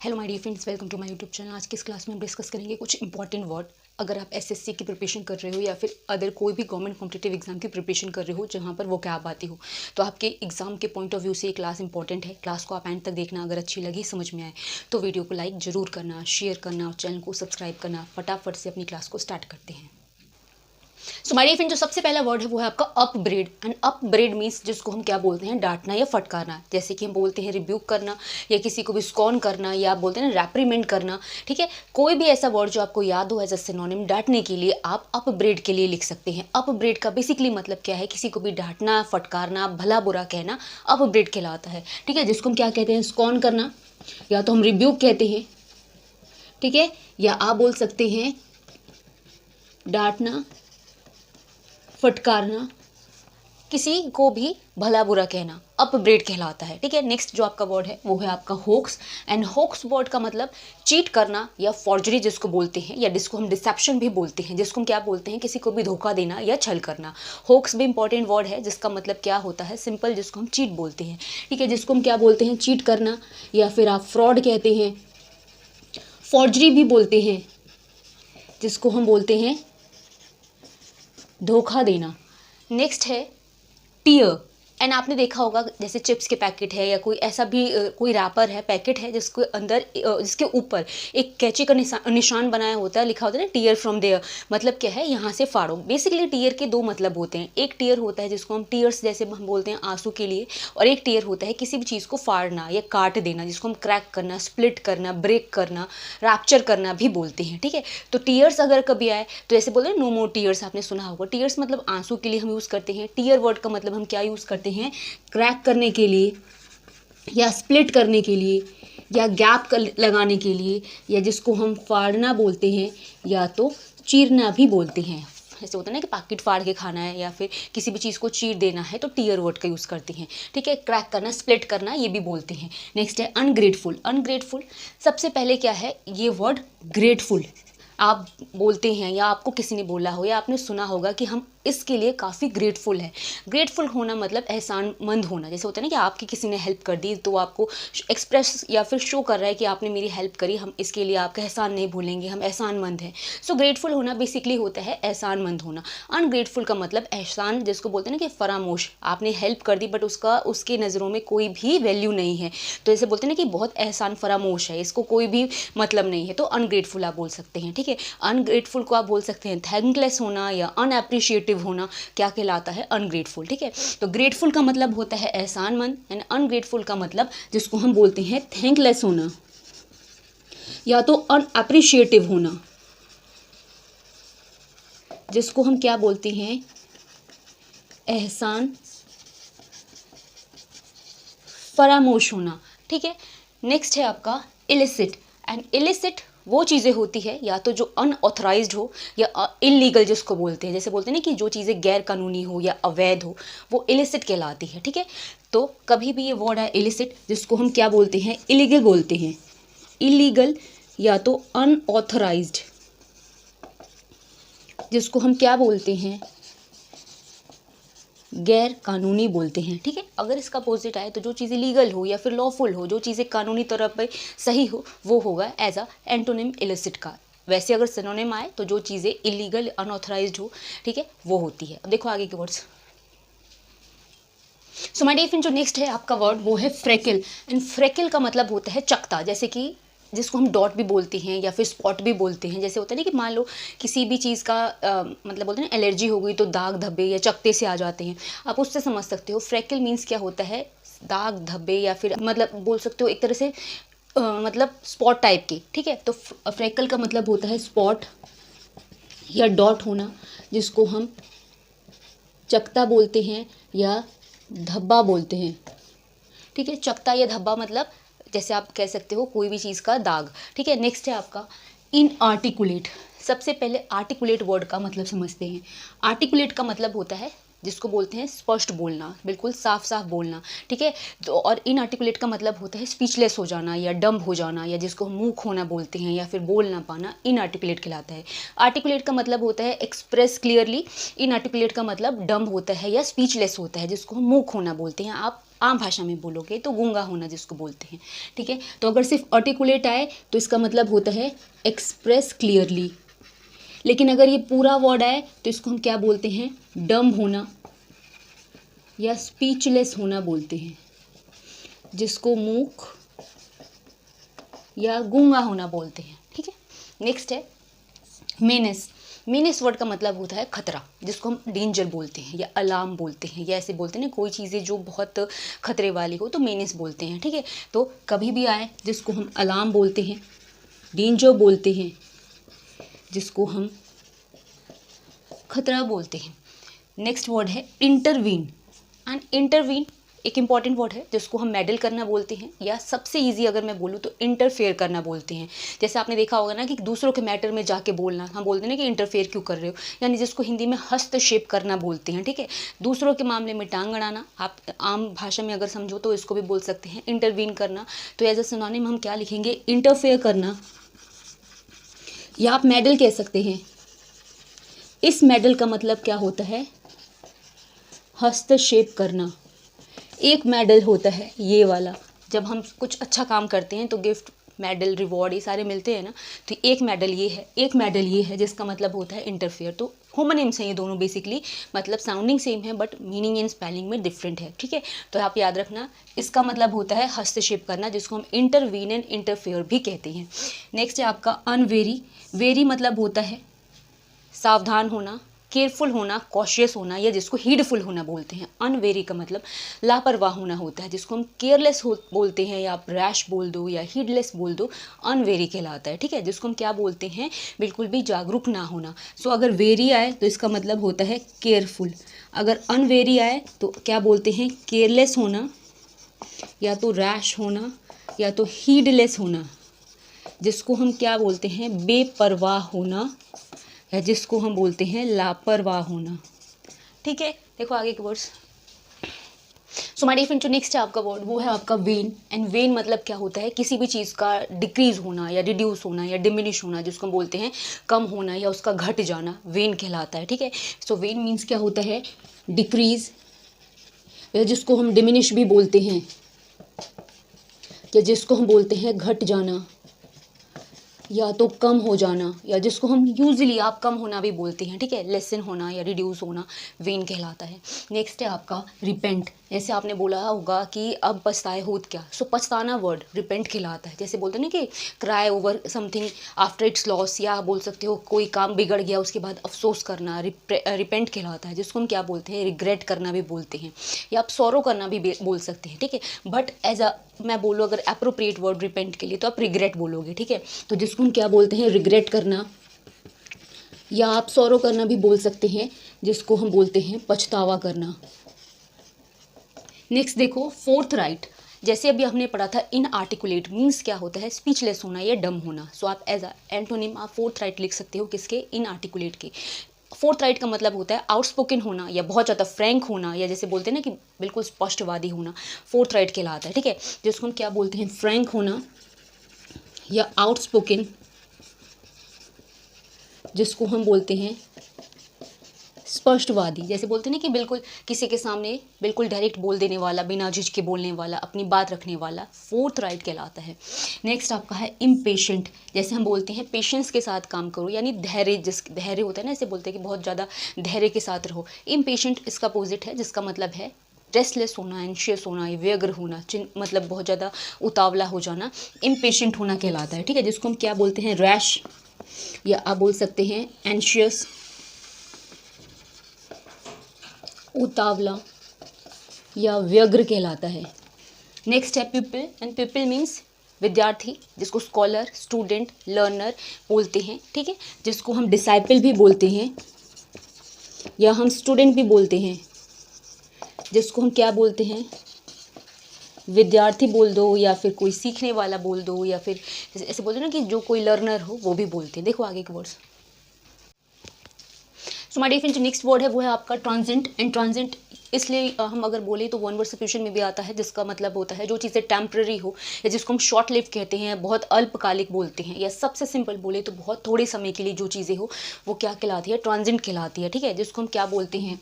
Hello my dear friends, welcome to my YouTube channel. आज की इस क्लास में हम डिस्कस करेंगे कुछ इंपॉर्टेंट वर्ड। अगर आप एसएससी की प्रिपरेशन कर रहे हो या फिर अदर कोई भी गवर्नमेंट कॉम्पिटिटिव एग्जाम की प्रिपरेशन कर रहे हो जहां पर वो कैब आती हो, तो आपके एग्जाम के पॉइंट ऑफ व्यू से ये क्लास इंपॉर्टेंट है। क्लास को आप एंड तक देखना। अगर अच्छी लगी, समझ में आए तो वीडियो को लाइक ज़रूर करना, शेयर करना और चैनल को सब्सक्राइब करना। फटाफट से अपनी क्लास को स्टार्ट करते हैं। सो माय डियर फ्रेंड, जो सबसे पहला वर्ड है वो है आपका अपब्रेड। एंड अपब्रेड मीन्स जिसको हम क्या बोलते हैं, डांटना या फटकारना। जैसे कि हम बोलते हैं रिब्यूक करना या किसी को भी स्कॉन करना, या आप बोलते हैं ना रैप्रीमेंट करना। ठीक है, कोई भी ऐसा वर्ड जो आपको याद हो एज अ सिनोनिम डांटने के लिए, आप अपब्रेड के लिए लिख सकते हैं। अपब्रेड का बेसिकली मतलब क्या है, किसी को भी डांटना, फटकारना, भला बुरा कहना अपब्रेड कहलाता है। ठीक है, जिसको हम क्या कहते हैं, स्कॉन करना, या तो हम रिब्यूक कहते हैं। ठीक है, या आप बोल सकते हैं डांटना, फटकारना, किसी को भी भला बुरा कहना अपब्रेड कहलाता है। ठीक है, नेक्स्ट जो आपका वर्ड है वो है आपका होक्स। एंड होक्स वर्ड का मतलब चीट करना या फॉर्जरी जिसको बोलते हैं, या जिसको हम डिसेप्शन भी बोलते हैं, जिसको हम क्या बोलते हैं, किसी को भी धोखा देना या छल करना। होक्स भी इंपॉर्टेंट वर्ड है जिसका मतलब क्या होता है, सिंपल, जिसको हम चीट बोलते हैं। ठीक है, जिसको हम क्या बोलते हैं, चीट करना, या फिर आप फ्रॉड कहते हैं, फॉर्जरी भी बोलते हैं, जिसको हम बोलते हैं धोखा देना। नेक्स्ट है टीयर। एंड आपने देखा होगा जैसे चिप्स के पैकेट है या कोई ऐसा भी कोई रैपर है, पैकेट है, जिसके अंदर जिसके ऊपर एक कैंची का निशान बनाया होता है, लिखा होता है ना टीयर फ्रॉम देयर। मतलब क्या है, यहाँ से फाड़ो। बेसिकली टीयर के दो मतलब होते हैं। एक टीयर होता है जिसको हम टीयर्स जैसे हम बोलते हैं आंसू के लिए, और एक टीयर होता है किसी भी चीज़ को फाड़ना या काट देना, जिसको हम क्रैक करना, स्प्लिट करना, ब्रेक करना, रैप्चर करना भी बोलते हैं। ठीक है, तो टीयर्स अगर कभी आए तो ऐसे बोलते हैं नो मोर टीयर्स, आपने सुना होगा। टीयर्स मतलब आंसू के लिए हम यूज़ करते हैं। टीयर वर्ड का मतलब हम क्या यूज़ करते हैं, क्रैक करने के लिए, या स्प्लिट करने के लिए, या गैप लगाने के लिए, या जिसको हम फाड़ना बोलते हैं, या तो चीरना भी बोलते हैं। ऐसे होता है ना कि पैकेट फाड़ के खाना है, या फिर किसी भी चीज़ को चीर देना है, तो टीयर वर्ड का यूज़ करते हैं। ठीक है, क्रैक करना, स्प्लिट करना, ये भी बोलते हैं। नेक्स्ट है अनग्रेटफुल। अनग्रेटफुल सबसे पहले क्या है, ये वर्ड ग्रेटफुल आप बोलते हैं, या आपको किसी ने बोला हो, या आपने सुना होगा कि हम इसके लिए काफ़ी ग्रेटफुल है। ग्रेटफुल होना मतलब एहसानमंद होना। जैसे होता है ना कि आपकी किसी ने हेल्प कर दी, तो आपको एक्सप्रेस या फिर शो कर रहा है कि आपने मेरी हेल्प करी, हम इसके लिए आपका एहसान नहीं भूलेंगे, हम एहसानमंद हैं। सो ग्रेटफुल होना बेसिकली होता है एहसानमंद होना। अनग्रेटफुल का मतलब एहसान, जिसको बोलते हैं ना कि फरामोश, आपने हेल्प कर दी बट उसकी नज़रों में कोई भी वैल्यू नहीं है, तो ऐसे बोलते हैं ना कि बहुत एहसान फरामोश है, इसको कोई भी मतलब नहीं है, तो अनग्रेटफुल आप बोल सकते हैं। ठीक है, अनग्रेटफुल को आप बोल सकते हैं थैंकलेस होना या अनएप्रिशिएटिव होना, क्या कहलाता है, अनग्रेटफुल। ठीक है, तो ग्रेटफुल का मतलब होता है एहसानमंद, एंड अनग्रेटफुल का मतलब जिसको हम बोलते हैं थैंकलेस होना, या तो अनएप्रिशिएटिव होना, जिसको हम क्या बोलते हैं, एहसान फरामोश होना। ठीक है, नेक्स्ट है आपका इलिसिट। एंड इलिसिट वो चीज़ें होती है या तो जो अनऑथराइज्ड हो या इलीगल, जिसको बोलते हैं, जैसे बोलते हैं ना कि जो चीज़ें गैर कानूनी हो या अवैध हो, वो इलिसिट कहलाती है। ठीक है, तो कभी भी ये वर्ड है इलिसिट, जिसको हम क्या बोलते हैं, इलीगल बोलते हैं। इलीगल या तो अनऑथराइज्ड, जिसको हम क्या बोलते हैं, गैर कानूनी बोलते हैं। ठीक है, अगर इसका अपोजिट आए तो जो चीज़ें लीगल हो या फिर लॉफुल हो, जो चीज़ें कानूनी तौर पर सही हो, वो होगा एज अ एंटोनिम इलिसिट का। वैसे अगर सिनोनिम आए तो जो चीज़ें इलीगल, अनऑथराइज्ड हो, ठीक है, वो होती है। अब देखो आगे के words. So my dear friend, जो नेक्स्ट है आपका वर्ड वो है फ्रेकल। एंड फ्रेकल का मतलब होता है चकता, जैसे कि जिसको हम डॉट भी बोलते हैं या फिर स्पॉट भी बोलते हैं। जैसे होता है ना कि मान लो किसी भी चीज़ का मतलब बोलते हैं ना एलर्जी हो गई, तो दाग धब्बे या चकते से आ जाते हैं, आप उससे समझ सकते हो। फ्रेकल मीन्स क्या होता है, दाग धब्बे, या फिर मतलब बोल सकते हो एक तरह से मतलब स्पॉट टाइप की। ठीक है, तो फ्रेकल का मतलब होता है स्पॉट या डॉट होना, जिसको हम चकता बोलते हैं या धब्बा बोलते हैं। ठीक है, चकता या धब्बा मतलब जैसे आप कह सकते हो कोई भी चीज़ का दाग। ठीक है, नेक्स्ट है आपका इनआर्टिकुलेट। सबसे पहले आर्टिकुलेट वर्ड का मतलब समझते हैं। आर्टिकुलेट का मतलब होता है जिसको बोलते हैं स्पष्ट बोलना, बिल्कुल साफ साफ बोलना। ठीक है, तो और इनआर्टिकुलेट का मतलब होता है स्पीचलेस हो जाना या डम्ब हो जाना, या जिसको हम मुंह खोना बोलते हैं या फिर बोल ना पाना, इनआर्टिकुलेट कहलाता है। आर्टिकुलेट का मतलब होता है एक्सप्रेस क्लियरली। इनआर्टिकुलेट का मतलब डम्ब होता है या स्पीचलेस होता है, जिसको हम मुंह खोना बोलते हैं। आम भाषा में बोलोगे तो गूंगा होना जिसको बोलते हैं, ठीक है। तो अगर सिर्फ आर्टिकुलेट आए तो इसका मतलब होता है एक्सप्रेस क्लियरली, लेकिन अगर ये पूरा वर्ड आए तो इसको हम क्या बोलते हैं, डम होना या स्पीचलेस होना बोलते हैं, जिसको मूक या गूंगा होना बोलते हैं, ठीक है। नेक्स्ट है मेनेस। मेनेस वर्ड का मतलब होता है खतरा, जिसको हम डेंजर बोलते हैं या अलार्म बोलते हैं, या ऐसे बोलते हैं ना कोई चीज़ें जो बहुत खतरे वाली हो तो मेनेस बोलते हैं, ठीक है। तो कभी भी आए जिसको हम अलार्म बोलते हैं, डेंजर बोलते हैं, जिसको हम खतरा बोलते हैं। नेक्स्ट वर्ड है इंटरवीन। एंड इंटरवीन एक इंपॉर्टेंट वर्ड है जिसको हम मेडल करना बोलते हैं, या सबसे इजी अगर मैं बोलूँ तो इंटरफेयर करना बोलते हैं। जैसे आपने देखा होगा ना कि दूसरों के मैटर में जाके बोलना, हम बोलते हैं ना कि इंटरफेयर क्यों कर रहे हो, यानी जिसको हिंदी में हस्तक्षेप करना बोलते हैं, ठीक है। दूसरों के मामले में टांग अड़ाना, आप आम भाषा में अगर समझो तो इसको भी बोल सकते हैं इंटरवीन करना। तो एज अ सिनोनिम हम क्या लिखेंगे, इंटरफेयर करना, या आप मेडल कह सकते हैं। इस मेडल का मतलब क्या होता है, हस्तक्षेप करना। एक मेडल होता है ये वाला, जब हम कुछ अच्छा काम करते हैं तो गिफ्ट, मेडल, रिवॉर्ड ये सारे मिलते हैं ना, तो एक मेडल ये है, एक मेडल ये है, जिसका मतलब होता है इंटरफेयर। तो होमोनिम्स हैं ये दोनों बेसिकली, मतलब साउंडिंग सेम है बट मीनिंग एंड स्पेलिंग में डिफरेंट है, ठीक है। तो आप याद रखना, इसका मतलब होता है हस्तक्षेप करना, जिसको हम इंटरवीन एंड इंटरफेयर भी कहते हैं। नेक्स्ट है आपका अनवेरी। वेरी मतलब होता है सावधान होना, केयरफुल होना, कॉशियस होना, या जिसको हीडफुल होना बोलते हैं। अनवेरी का मतलब लापरवाह होना होता है, जिसको हम केयरलेस बोलते हैं, या आप रैश बोल दो या हीडलेस बोल दो, अनवेरी कहलाता है, ठीक है। जिसको हम क्या बोलते हैं, बिल्कुल भी जागरूक ना होना। सो अगर वेरी आए तो इसका मतलब होता है केयरफुल, अगर अनवेरी आए तो क्या बोलते हैं, केयरलेस होना, या तो रैश होना, या तो हीडलेस होना, जिसको हम क्या बोलते हैं, बेपरवाह होना, या जिसको हम बोलते हैं लापरवाह होना, ठीक है। देखो आगे के words. So my dear friend, जो नेक्स्ट है आपका वर्ड वो है आपका वेन। एंड वेन मतलब क्या होता है, किसी भी चीज़ का डिक्रीज होना या रिड्यूस होना या डिमिनिश होना, जिसको हम बोलते हैं कम होना या उसका घट जाना, वेन कहलाता है, ठीक है। सो वेन मीन्स क्या होता है, डिक्रीज, या जिसको हम डिमिनिश भी बोलते हैं, या जिसको हम बोलते हैं घट जाना, या तो कम हो जाना, या जिसको हम यूजुअली आप कम होना भी बोलते हैं, ठीक है, लेसन होना या रिड्यूस होना, वेन कहलाता है। नेक्स्ट है आपका रिपेंट। जैसे आपने बोला होगा कि अब पछताए होत क्या, सो पछताना वर्ड रिपेंट कहलाता है। जैसे बोलते हैं ना कि cry over something after it's loss, या बोल सकते हो कोई काम बिगड़ गया उसके बाद अफसोस करना, रिपेंट कहलाता है, जिसको हम क्या बोलते हैं, रिग्रेट करना भी बोलते हैं, या आप सॉरो करना भी बोल सकते हैं, ठीक है। बट एज अ मैं बोलूँ अगर अप्रोप्रिएट वर्ड रिपेंट के लिए तो आप रिग्रेट बोलोगे, ठीक है। तो जिसको हम क्या बोलते हैं, रिग्रेट करना, या आप सॉरो करना भी बोल सकते हैं, जिसको हम बोलते हैं पछतावा करना। नेक्स्ट देखो फोर्थ राइट। जैसे अभी हमने पढ़ा था इन आर्टिकुलेट मीन्स क्या होता है, स्पीचलेस होना या डम होना। सो आप एज एंटोनिम आप फोर्थ राइट लिख सकते हो, किसके, इन आर्टिकुलेट के। फोर्थ राइट का मतलब होता है आउटस्पोकन होना, या बहुत ज़्यादा फ्रैंक होना, या जैसे बोलते हैं ना कि बिल्कुल स्पष्टवादी होना, फोर्थ राइट कहलाता है, ठीक है। जिसको हम क्या बोलते हैं, फ्रैंक होना या आउटस्पोकन, जिसको हम बोलते हैं स्पष्टवादी। जैसे बोलते हैं ना कि बिल्कुल किसी के सामने बिल्कुल डायरेक्ट बोल देने वाला, बिना झिझके बोलने वाला, अपनी बात रखने वाला, फोर्थ राइट कहलाता है। नेक्स्ट आपका है इम्पेशेंट। जैसे हम बोलते हैं पेशेंस के साथ काम करो, यानी धैर्य, जिस धैर्य होता है ना, ऐसे बोलते हैं कि बहुत ज़्यादा धैर्य के साथ रहो। इम्पेशेंट इसका अपोजिट है, जिसका मतलब है रेस्टलेस होना, एंशियस होना, व्यग्र होना, मतलब बहुत ज़्यादा उतावला हो जाना, इम्पेशेंट होना कहलाता है, ठीक है। जिसको हम क्या बोलते हैं, रैश, या आप बोल सकते हैं एंशियस, उतावला या व्यग्र कहलाता है। नेक्स्ट है पिपल। एंड पिपल मीन्स विद्यार्थी, जिसको स्कॉलर, स्टूडेंट, लर्नर बोलते हैं, ठीक है। जिसको हम डिसाइपल भी बोलते हैं, या हम स्टूडेंट भी बोलते हैं, जिसको हम क्या बोलते हैं, विद्यार्थी बोल दो, या फिर कोई सीखने वाला बोल दो, या फिर ऐसे बोलते हैं ना कि जो कोई लर्नर हो वो भी बोलते हैं। देखो आगे के words. So my dear friends, जो नेक्स्ट वर्ड है वो है आपका ट्रांजेंट। एंड ट्रांजेंट इसलिए हम अगर बोले तो वन वर्ड सब्स्टिट्यूशन में भी आता है, जिसका मतलब होता है जो चीज़ें टेम्पररी हो, या जिसको हम शॉर्ट लिव कहते हैं, बहुत अल्पकालिक बोलते हैं, या सबसे सिंपल बोले तो बहुत थोड़े समय के लिए जो चीज़ें हो वो क्या कहलाती है, ट्रांजेंट कहलाती है, ठीक है। जिसको हम क्या बोलते हैं,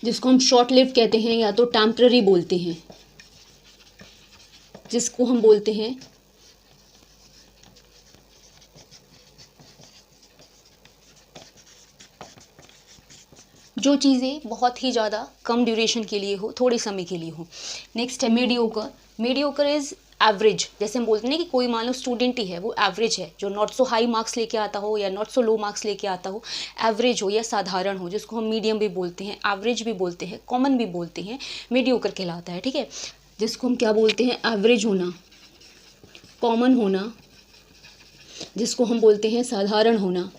जिसको हम शॉर्ट लिव्ड कहते हैं या तो टेम्पररी बोलते हैं, जिसको हम बोलते हैं जो चीज़ें बहुत ही ज़्यादा कम ड्यूरेशन के लिए हो, थोड़े समय के लिए हो। नेक्स्ट है मीडियोकर। Mediocre is average. जैसे हम बोलते हैं ना कि कोई मान लो स्टूडेंट ही है, वो एवरेज है, जो नॉट सो हाई मार्क्स लेके आता हो या नॉट सो लो मार्क्स लेके आता हो, एवरेज हो या साधारण हो, जिसको हम मीडियम भी बोलते हैं, एवरेज भी बोलते हैं, कॉमन भी बोलते हैं, मीडियोकर कहलाता है। ठीक है, जिसको हम क्या बोलते हैं, एवरेज होना, कॉमन होना, जिसको हम बोलते हैं साधारण होना।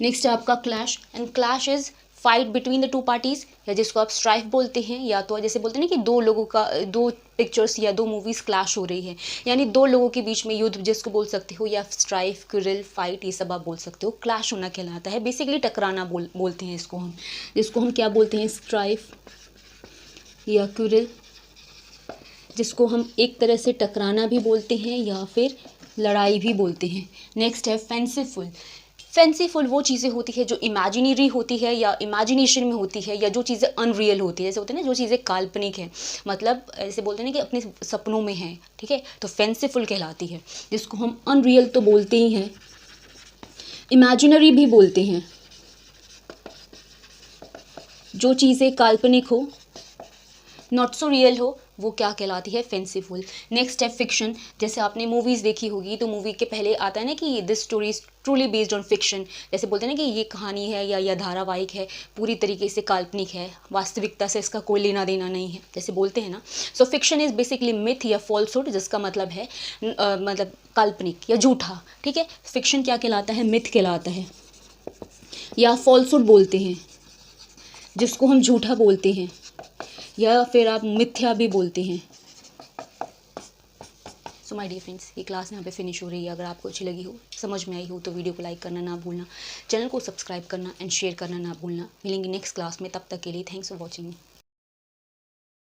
नेक्स्ट है आपका clash, and clash is fight between the two parties, या जिसको आप स्ट्राइफ बोलते हैं, या तो जैसे बोलते हैं ना कि दो लोगों का, दो पिक्चर्स या दो मूवीज क्लैश हो रही है, यानी दो लोगों के बीच में युद्ध जिसको बोल सकते हो, या स्ट्राइफ, क्विरल, फाइट, ये सब आप बोल सकते हो। क्लैश होना कहलाता है, बेसिकली टकराना बोलते हैं इसको हम, जिसको हम क्या बोलते हैं, स्ट्राइफ या क्विरल, जिसको हम एक तरह से टकराना भी बोलते हैं या फिर लड़ाई भी बोलते हैं। नेक्स्ट है फैंसीफुल। फैंसीफुल वो चीज़ें होती है जो इमेजिनरी होती है या इमेजिनेशन में होती है, या जो चीज़ें अनरियल होती है, जैसे होते हैं ना जो चीज़ें काल्पनिक है, मतलब ऐसे बोलते हैं ना कि अपने सपनों में है। ठीक है, तो फैंसीफुल कहलाती है, जिसको हम अनरियल तो बोलते ही हैं, इमेजिनरी भी बोलते हैं। जो चीज़ें काल्पनिक हो, नॉट सो रियल हो, वो क्या कहलाती है, फैंसीफुल। नेक्स्ट है फिक्शन। जैसे आपने मूवीज़ देखी होगी तो मूवी के पहले आता है ना कि this story is truly based on fiction, जैसे बोलते हैं ना कि ये कहानी है या धारावाहिक है, पूरी तरीके से काल्पनिक है, वास्तविकता से इसका कोई लेना देना नहीं है, जैसे बोलते हैं ना। सो फिक्शन इज बेसिकली मिथ या फॉल्सहुड, जिसका मतलब है मतलब काल्पनिक या झूठा। ठीक है, फिक्शन क्या कहलाता है, मिथ कहलाता है, या फॉल्सहुड बोलते हैं, जिसको हम झूठा बोलते हैं, या फिर आप मिथ्या भी बोलते हैं। सो माय डियर फ्रेंड्स, ये क्लास यहाँ पे फिनिश हो रही है। अगर आपको अच्छी लगी हो, समझ में आई हो, तो वीडियो को लाइक करना ना भूलना, चैनल को सब्सक्राइब करना एंड शेयर करना ना भूलना। मिलेंगे नेक्स्ट क्लास में, तब तक के लिए थैंक्स फॉर वॉचिंग।